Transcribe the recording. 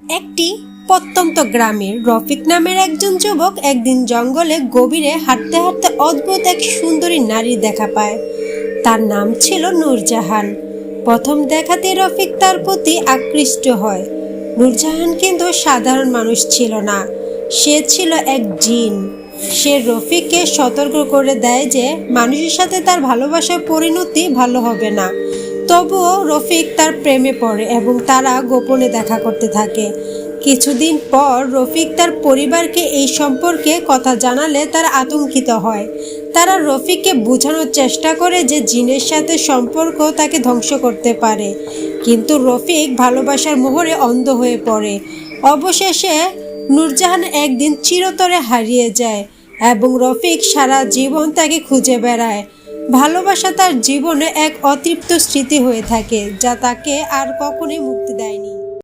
একটি প্রত্যন্ত গ্রামে রফিক নামের একজন যুবক একদিন জঙ্গলে গভীরে হাঁটতে হাঁটতে অদ্ভুত এক সুন্দরী নারীর দেখা পায়। তার নাম ছিল নূরজাহান। প্রথম দেখাতে রফিক তার প্রতি আকৃষ্ট হয়। নূরজাহান কিন্তু সাধারণ মানুষ ছিল না, সে ছিল এক জিন। সে রফিককে সতর্ক করে দেয় যে মানুষের সাথে তার ভালোবাসার পরিণতি ভালো হবে না। তবুও রফিক তার প্রেমে পড়ে এবং তারা গোপনে দেখা করতে থাকে। কিছুদিন পর রফিক তার পরিবারকে এই সম্পর্কে কথা জানালে তারা আতঙ্কিত হয়। তারা রফিককে বোঝানোর চেষ্টা করে যে জিনের সাথে সম্পর্ক তাকে ধ্বংস করতে পারে, কিন্তু রফিক ভালোবাসার মোহরে অন্ধ হয়ে পড়ে। অবশেষে নূরজাহান একদিন চিরতরে হারিয়ে যায় এবং রফিক সারা জীবন তাকে খুঁজে বেড়ায়। ভালোবাসা তার জীবনে এক অতৃপ্ত স্মৃতি হয়ে থাকে, যা তাকে আর কখনোই মুক্তি দেয়নি।